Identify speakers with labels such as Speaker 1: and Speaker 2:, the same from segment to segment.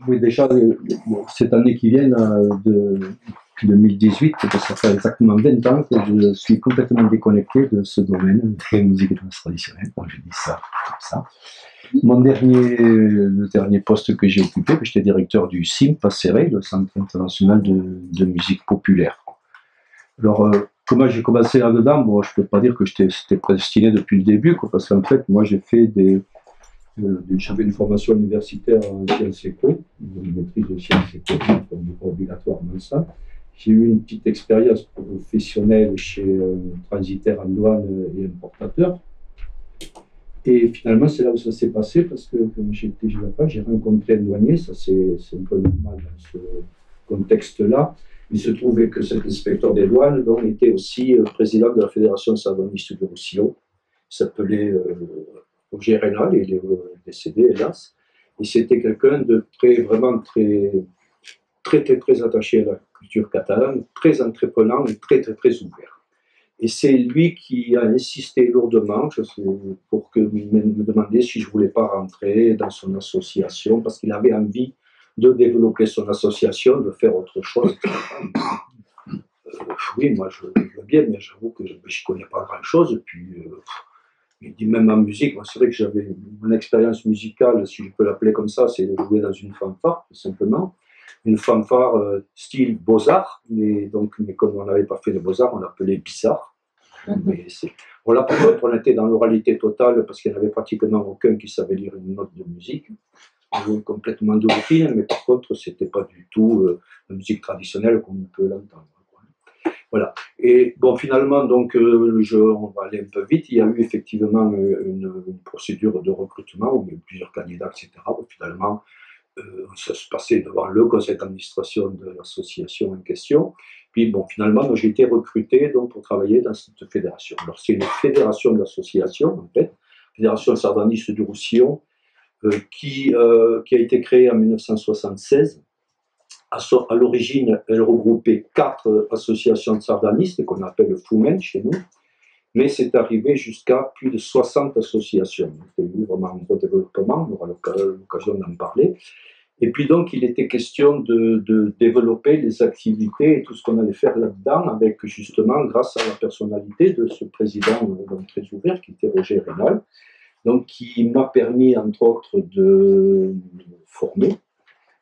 Speaker 1: oui, déjà, cette année qui vient, de 2018, ça fait exactement 20 ans que je suis complètement déconnecté de ce domaine des musiques et danses traditionnelles. Bon, je dis ça comme ça. Le dernier poste que j'ai occupé, j'étais directeur du CIMP à Céret, le Centre international de musique populaire. Alors, comment j'ai commencé là-dedans? Bon, je peux pas dire que c'était prédestiné depuis le début, quoi, parce qu'en fait, moi, j'ai fait j'avais une formation universitaire en sciences éco, une maîtrise de sciences éco, donc pas obligatoirement ça. J'ai eu une petite expérience professionnelle chez transitaire en douane et importateur. Et finalement, c'est là où ça s'est passé, parce que comme j'étais là-bas, j'ai rencontré un douanier, ça c'est un peu normal dans ce contexte-là. Il se trouvait que cet inspecteur des douanes donc, était aussi président de la Fédération sardiniste du Roussillon. Il s'appelait Roger Reynal, il est décédé, hélas. Et c'était quelqu'un de vraiment très attaché à la culture catalane, très entreprenant et très ouvert. Et c'est lui qui a insisté lourdement pour me demander si je ne voulais pas rentrer dans son association, parce qu'il avait envie de développer son association, de faire autre chose. Oui, moi je veux bien, mais j'avoue que je ne connais pas grand-chose. Puis, il dit même en musique, c'est vrai que j'avais mon expérience musicale, si je peux l'appeler comme ça, c'est de jouer dans une fanfare, tout simplement. Une fanfare style Beaux-Arts, mais comme on n'avait pas fait de Beaux-Arts, on l'appelait Bizarre. Voilà, par contre, on était dans l'oralité totale parce qu'il n'y en avait pratiquement aucun qui savait lire une note de musique. Complètement de routine, mais par contre, c'était pas du tout la musique traditionnelle comme on peut l'entendre. Voilà. Et bon, finalement, donc, on va aller un peu vite. Il y a eu effectivement une procédure de recrutement où il y a eu plusieurs candidats, etc. Bon, finalement, ça se passait devant le conseil d'administration de l'association en question. Puis bon, finalement, j'ai été recruté donc, pour travailler dans cette fédération. Alors, c'est une fédération d'associations, en fait, Fédération sardiniste du Roussillon, qui a été créée en 1976. À l'origine, elle regroupait 4 associations de sardanistes qu'on appelle FUMEN chez nous, mais c'est arrivé jusqu'à plus de 60 associations. C'était vraiment un gros développement, on aura l'occasion d'en parler. Et puis donc, il était question de développer les activités et tout ce qu'on allait faire là-dedans, avec justement, grâce à la personnalité de ce président donc, très ouvert, qui était Roger Reynal, donc qui m'a permis, entre autres, de me former.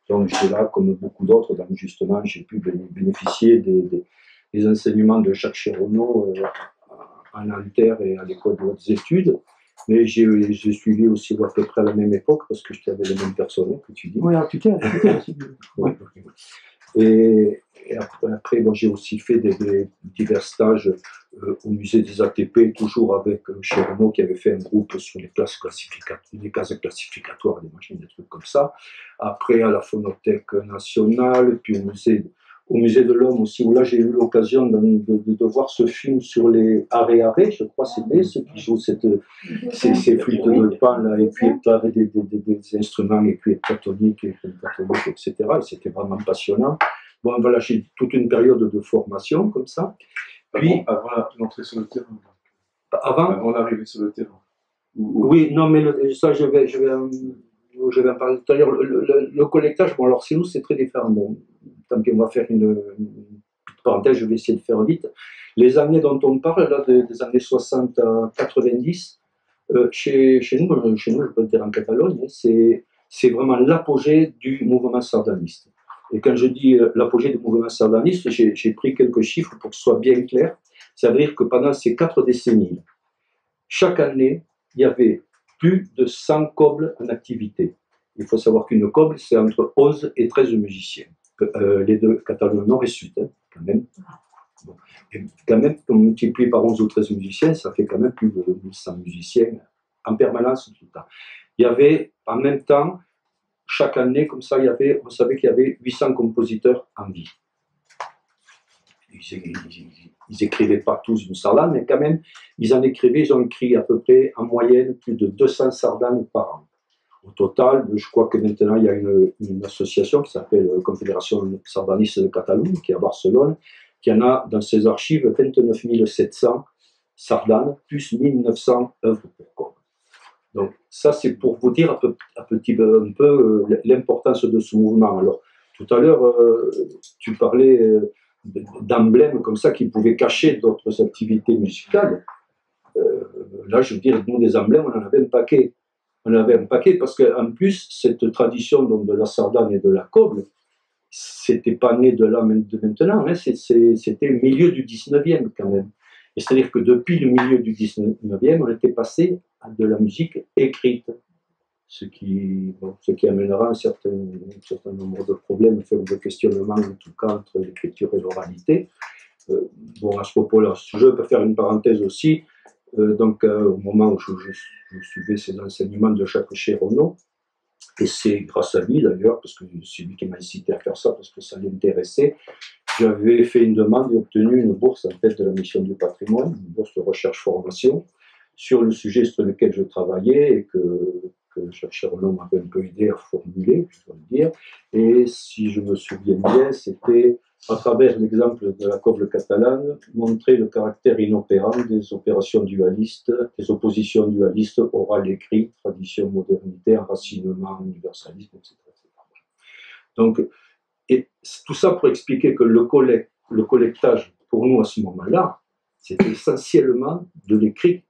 Speaker 1: Donc j'étais là, comme beaucoup d'autres, donc justement, j'ai pu bénéficier des enseignements de Jacques Chéronneau à Nanterre et à l'école de hautes études. Mais j'ai suivi aussi à peu près à la même époque, parce que j'étais avec les mêmes personnes que tu dis.
Speaker 2: Oui, en tout cas.
Speaker 1: Oui. Et après bon, j'ai aussi fait divers stages au musée des ATP, toujours avec Chéronneau, qui avait fait un groupe sur les cases classificatoires des machines, des trucs comme ça. Après, à la Phonothèque nationale, puis au musée de l'Homme aussi, où là j'ai eu l'occasion de voir ce film sur les arrêts, je crois c'était ceux qui jouent ces flûtes de pan, là, et puis avec des instruments et puis platoniques, et pentatoniques, etc. Et c'était vraiment passionnant. Bon, voilà, j'ai toute une période de formation comme ça. Puis,
Speaker 2: avant l'entrée sur le terrain.
Speaker 1: Avant
Speaker 2: l'arrivée sur le terrain.
Speaker 1: Oui, non, mais ça, je vais en parler tout à l'heure. Le collectage, bon, alors chez nous, c'est très différent. Bon, tant pis, on va faire une petite parenthèse, je vais essayer de faire vite. Les années dont on parle, là, des années 60 à 90, chez nous, je peux le dire en Catalogne, c'est vraiment l'apogée du mouvement sardaniste. Et quand je dis l'apogée du mouvement sardaniste, j'ai pris quelques chiffres pour que ce soit bien clair. Ça veut dire que pendant ces 4 décennies, chaque année, il y avait plus de 100 cobles en activité. Il faut savoir qu'une coble, c'est entre 11 et 13 musiciens. Les deux, Catalogne Nord et Sud, hein, quand même. Bon. Et quand même, on multiplie par 11 ou 13 musiciens, ça fait quand même plus de 1100 musiciens en permanence tout le temps. Il y avait, en même temps, chaque année, comme ça, on savait qu'il y avait 800 compositeurs en vie. Ils n'écrivaient pas tous une sardane, mais quand même, ils ont écrit à peu près en moyenne plus de 200 sardanes par an. Au total, je crois que maintenant, il y a une association qui s'appelle Confédération sardaniste de Catalogne, qui est à Barcelone, qui en a dans ses archives 29 700 sardanes, plus 1900 œuvres pour corps. Donc ça, c'est pour vous dire un peu l'importance de ce mouvement. Alors, tout à l'heure, tu parlais d'emblèmes comme ça qui pouvaient cacher d'autres activités musicales. Là, je veux dire, nous, des emblèmes, on en avait un paquet. On en avait un paquet parce qu'en plus, cette tradition donc, de la sardane et de la coble, c'était pas né de là de maintenant, hein, c'était le milieu du 19e quand même. Et c'est-à-dire que depuis le milieu du 19e, on était passé à de la musique écrite, ce qui amènera un certain nombre de problèmes, de questionnements en tout cas entre l'écriture et l'oralité. Bon, à ce propos-là, je peux faire une parenthèse aussi. Au moment où je suivais ces enseignements de Jacques Chéronneau, et c'est grâce à lui d'ailleurs, parce que c'est lui qui m'a incité à faire ça, parce que ça l'intéressait, j'avais fait une demande et obtenu une bourse en fait de la mission du patrimoine, une bourse de recherche-formation, sur le sujet sur lequel je travaillais et que Jacques Chéronneau m'avait un peu aidé à formuler, je dois le dire. Et si je me souviens bien, c'était à travers l'exemple de la coble catalane, montrer le caractère inopérant des opérations dualistes, des oppositions dualistes, oral-écrit, tradition, modernité, enracinement, universalisme, etc. Donc, et tout ça pour expliquer que le collectage, pour nous à ce moment-là, c'était essentiellement de l'écrit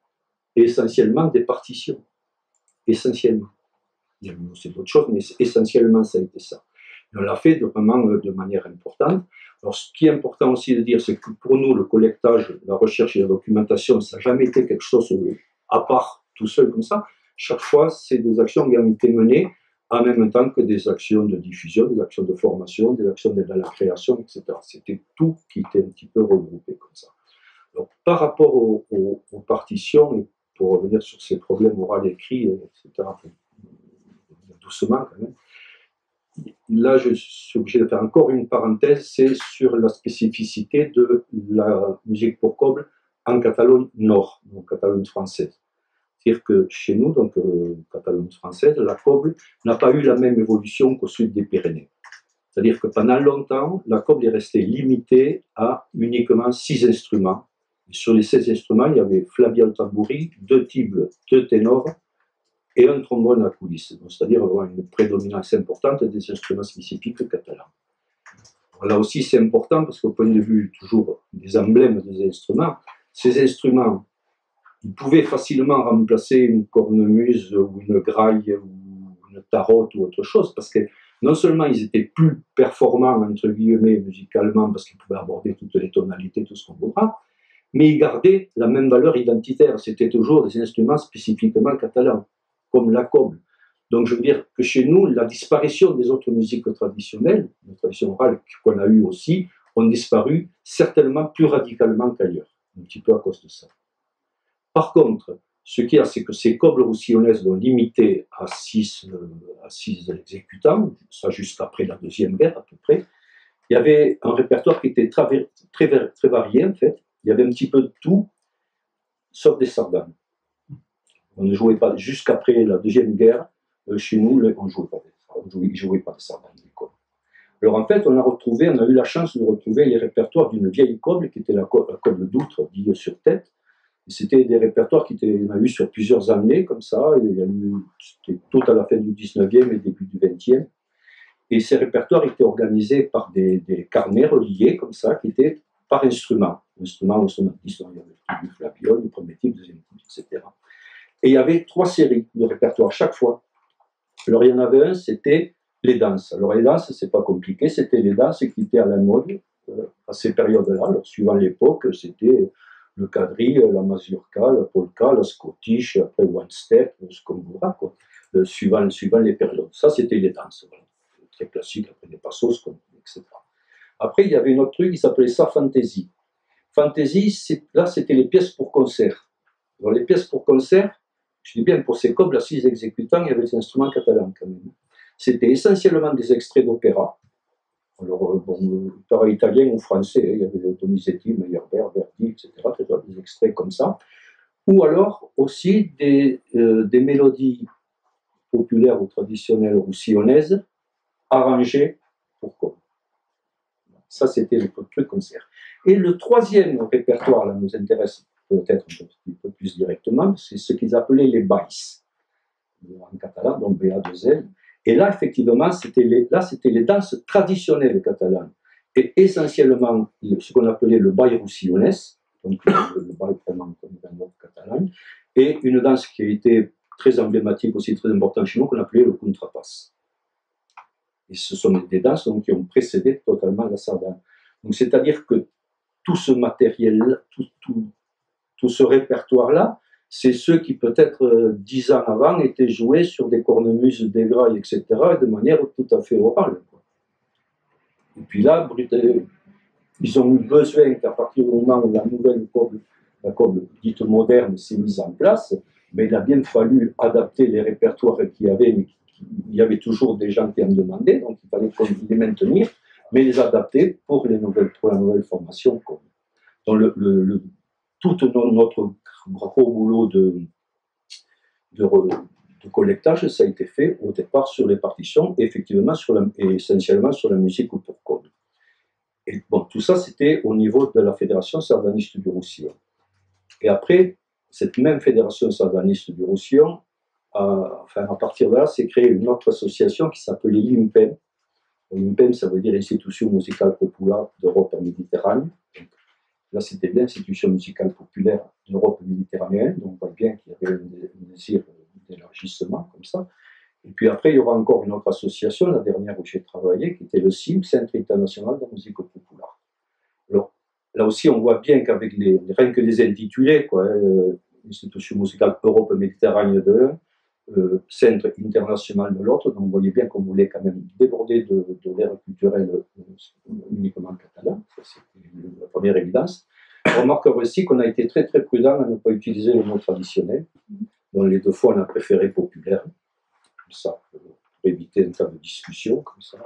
Speaker 1: et essentiellement des partitions. Essentiellement. Il y a aussi d'autres choses, mais essentiellement ça a été ça. Et on l'a fait vraiment de manière importante. Alors, ce qui est important aussi de dire, c'est que pour nous, le collectage, la recherche et la documentation, ça n'a jamais été quelque chose à part, tout seul comme ça. Chaque fois, c'est des actions qui ont été menées en même temps que des actions de diffusion, des actions de formation, des actions d'aide à la création, etc. C'était tout qui était un petit peu regroupé comme ça. Donc, par rapport aux partitions, et pour revenir sur ces problèmes oraux écrits, etc., doucement quand même, là, je suis obligé de faire encore une parenthèse, c'est sur la spécificité de la musique pour coble en Catalogne Nord, donc Catalogne française. C'est-à-dire que chez nous, donc Catalogne française, la coble n'a pas eu la même évolution qu'au sud des Pyrénées. C'est-à-dire que pendant longtemps, la coble est restée limitée à uniquement 6 instruments. Et sur les 16 instruments, il y avait flabiol tambouri, 2 tibles, 2 ténors, et un trombone à coulisses, c'est-à-dire avoir une prédominance importante des instruments spécifiques catalans. Là aussi, c'est important parce qu'au point de vue toujours des emblèmes des instruments, ces instruments, ils pouvaient facilement remplacer une cornemuse ou une graille ou une tarotte ou autre chose parce que non seulement ils étaient plus performants, entre guillemets, musicalement, parce qu'ils pouvaient aborder toutes les tonalités, tout ce qu'on voudra, mais ils gardaient la même valeur identitaire. C'était toujours des instruments spécifiquement catalans, comme la coble. Donc je veux dire que chez nous, la disparition des autres musiques traditionnelles, les traditions orales qu'on a eues aussi, ont disparu certainement plus radicalement qu'ailleurs, un petit peu à cause de ça. Par contre, ce qu'il y a, c'est que ces cobles roussillonnaises sont limitées à 6 exécutants, ça jusqu'après la Deuxième Guerre à peu près. Il y avait un répertoire qui était très varié en fait. Il y avait un petit peu de tout, sauf des sardanes. On ne jouait pas, jusqu'après la Deuxième Guerre, chez nous, on ne jouait pas des sardanes. Alors en fait, on a eu la chance de retrouver les répertoires d'une vieille coble, qui était la coble d'outre, dite sur tête. C'était des répertoires on a eu sur plusieurs années, comme ça. C'était tout à la fin du 19e et début du 20e. Et ces répertoires étaient organisés par des carnets reliés, comme ça, qui étaient par instrument. Instrument, sonatiste, il y avait le flabiol, le premier type, le deuxième type, etc. Et il y avait 3 séries de répertoires chaque fois. Alors il y en avait un, c'était les danses. Alors les danses, c'est pas compliqué, c'était les danses qui étaient à la mode à ces périodes-là. Alors suivant l'époque, c'était le quadrille, la mazurka, la polka, la scottish, après one step, ce qu'on voudra, quoi. Suivant les périodes. Ça, c'était les danses. Voilà. Très classique, après des passos, etc. Après, il y avait une autre truc qui s'appelait ça Fantasy. Fantasy, là, c'était les pièces pour concert. Alors, les pièces pour concert, je dis bien pour ces cobles à 6 exécutants, il y avait des instruments catalans quand même. C'était essentiellement des extraits d'opéra. Alors, opéra italien ou français, il y avait Donizetti, Meyerbeer, Verdi, etc. Des extraits comme ça. Ou alors aussi des mélodies populaires ou traditionnelles roussillonnaises arrangées pour coble. Ça, c'était le truc concert. Et le troisième répertoire, là, nous intéresse peut-être un petit peu plus directement, c'est ce qu'ils appelaient les baïs. en catalan, donc BA2L. Et là, effectivement, c'était les danses traditionnelles catalanes. Et essentiellement, ce qu'on appelait le ball roussillonnès, donc le bal vraiment comme dans notre Catalogne, et une danse qui a été très emblématique, aussi très importante chez nous, qu'on appelait le contrapass. Et ce sont des danses donc, qui ont précédé totalement la sardane. Donc, c'est-à-dire que tout ce matériel, tout ce répertoire-là, c'est ceux qui, peut-être 10 ans avant, étaient joués sur des cornemuses, des grailles, etc., de manière tout à fait orale. Et puis là, ils ont eu besoin qu'à partir du moment où la nouvelle corde dite moderne s'est mise en place, mais il a bien fallu adapter les répertoires qu'il y avait, mais il y avait toujours des gens qui en demandaient, donc il fallait les maintenir, mais les adapter pour la nouvelle formation. Donc tout notre gros boulot de collectage, ça a été fait au départ sur les partitions, effectivement essentiellement sur la musique pour corde. Et bon, tout ça, c'était au niveau de la Fédération sardaniste du Roussillon. Et après, cette même Fédération sardaniste du Roussillon, à partir de là, s'est créée une autre association qui s'appelait l'IMPEM. L'IMPEM, ça veut dire Institution musicale populaire d'Europe et Méditerranée. Donc, là, c'était l'Institution musicale populaire d'Europe méditerranéenne. Donc, on voit bien qu'il y avait un désir d'élargissement comme ça. Et puis après, il y aura encore une autre association, la dernière où j'ai travaillé, qui était le CIM, Centre international de la musique populaire. Alors, là aussi, on voit bien qu'avec rien que les intitulés, Institution musicale Europe Méditerranée de l'un, Centre international de l'autre, donc vous voyez bien qu'on voulait quand même déborder de l'ère culturelle uniquement catalan, ça c'était la première évidence. On remarquera aussi qu'on a été très très prudent à ne pas utiliser le mot traditionnel, donc les deux fois on a préféré populaire. Ça, pour éviter un tas de discussions comme ça.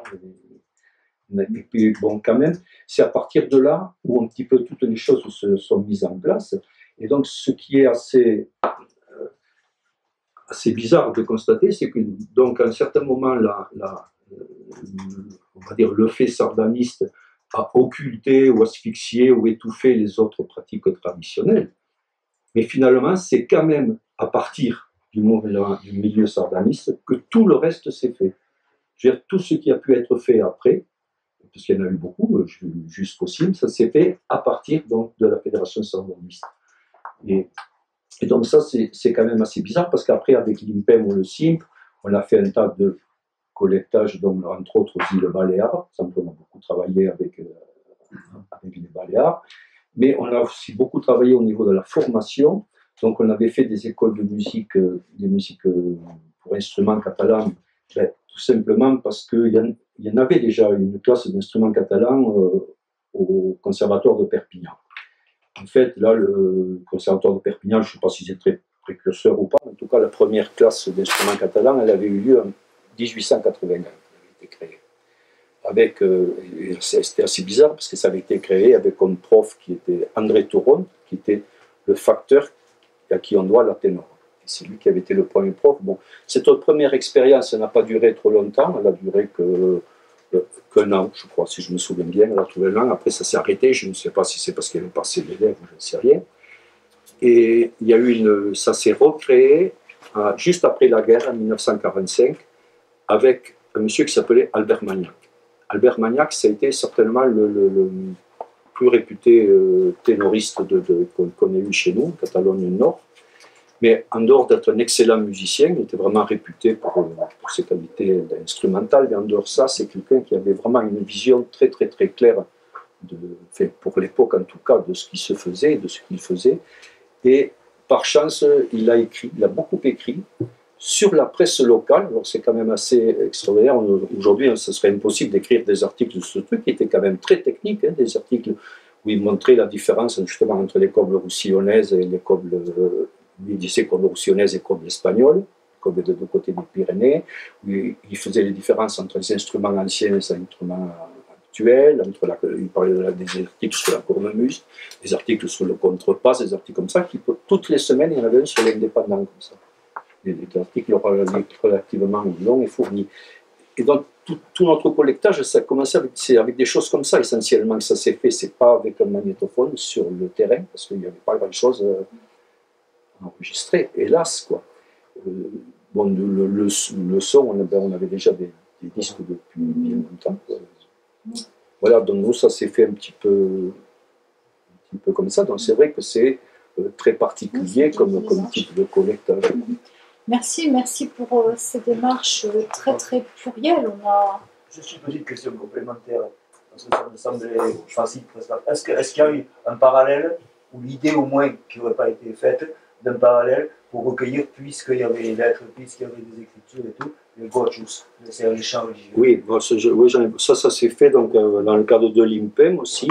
Speaker 1: Et puis, bon, quand même, c'est à partir de là où un petit peu toutes les choses se sont mises en place. Et donc, ce qui est assez bizarre de constater, c'est que, donc, à un certain moment, on va dire, le fait sardaniste a occulté ou asphyxié ou étouffé les autres pratiques traditionnelles. Mais finalement, c'est quand même à partir du milieu sardaniste que tout le reste s'est fait. Je veux dire, tout ce qui a pu être fait après, parce qu'il y en a eu beaucoup, jusqu'au CIM, ça s'est fait à partir donc, de la Fédération sardaniste. Et donc ça, c'est quand même assez bizarre, parce qu'après, avec l'IMPEM ou le CIM, on a fait un tas de collectage, donc, entre autres aux îles Baléares. On a beaucoup travaillé avec les Baléares. Mais on a aussi beaucoup travaillé au niveau de la formation. Donc, on avait fait des écoles de musique, des musiques pour instruments catalans, tout simplement parce qu'il y en avait déjà une classe d'instruments catalans au Conservatoire de Perpignan. En fait, là, le Conservatoire de Perpignan, je ne sais pas si c'est très précurseur ou pas, mais en tout cas, la première classe d'instruments catalans, elle avait eu lieu en 1881, elle avait été créée. C'était assez bizarre parce que ça avait été créé avec comme prof qui était André Touron, qui était le facteur à qui on doit la ténor. C'est lui qui avait été le premier prof. Bon, cette première expérience n'a pas duré trop longtemps, elle a duré qu'un an, je crois, si je me souviens bien. Elle a trouvé un an, après ça s'est arrêté, je ne sais pas si c'est parce qu'elle est passée l'élève ou je ne sais rien. Et il y a eu ça s'est recréé juste après la guerre, en 1945, avec un monsieur qui s'appelait Albert Magnac. Albert Magnac, ça a été certainement le plus réputé ténoriste qu'on ait eu chez nous, Catalogne Nord. Mais en dehors d'être un excellent musicien, il était vraiment réputé pour ses qualités instrumentales. Mais en dehors de ça, c'est quelqu'un qui avait vraiment une vision très très très claire, pour l'époque en tout cas, de ce qui se faisait, de ce qu'il faisait. Et par chance, il a beaucoup écrit sur la presse locale. Alors c'est quand même assez extraordinaire. Aujourd'hui, ce serait impossible d'écrire des articles de ce truc qui était quand même très technique, hein, des articles où il montrait la différence justement entre les cobles roussillonnaises et les cobles, il disait cobles roussillonnaises et cobles espagnols, cobles de deux côtés des Pyrénées, où il faisait les différences entre les instruments anciens et les instruments actuels, il parlait des articles sur la cornemuse, des articles sur le contrebasse, des articles comme ça, toutes les semaines, il y en avait un sur l'indépendant comme ça. Des articles relativement longs et fournis. Et donc, tout notre collectage, ça a commencé avec des choses comme ça, essentiellement, que ça s'est fait. C'est pas avec un magnétophone sur le terrain, parce qu'il n'y avait pas grand-chose enregistré, hélas, quoi. Bon, le son, on avait déjà des disques depuis bien longtemps, quoi. Voilà, donc nous, ça s'est fait un petit peu comme ça. Donc c'est vrai que c'est très particulier comme type de collectage.
Speaker 3: Merci pour ces démarches très plurielles.
Speaker 4: Juste une petite question complémentaire, parce que ça me semblait facile. Est-ce qu'il y a eu un parallèle, ou l'idée au moins qui n'aurait pas été faite, d'un parallèle pour recueillir, puisqu'il y avait les lettres, puisqu'il y avait des écritures et tout, les gotchus, c'est un chant religieux.
Speaker 1: Oui, bon, ça s'est fait donc, dans le cadre de l'IMPEM aussi.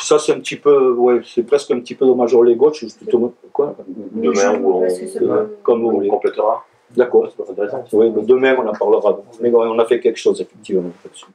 Speaker 1: Ça c'est un petit peu, ouais, c'est presque un petit peu dommage les gauches, quoi.
Speaker 5: Demain
Speaker 1: Comme vous voulez.
Speaker 5: On complétera.
Speaker 1: D'accord.
Speaker 5: C'est pas intéressant.
Speaker 1: Oui, demain on en parlera. Mais on a fait quelque chose effectivement là-dessus.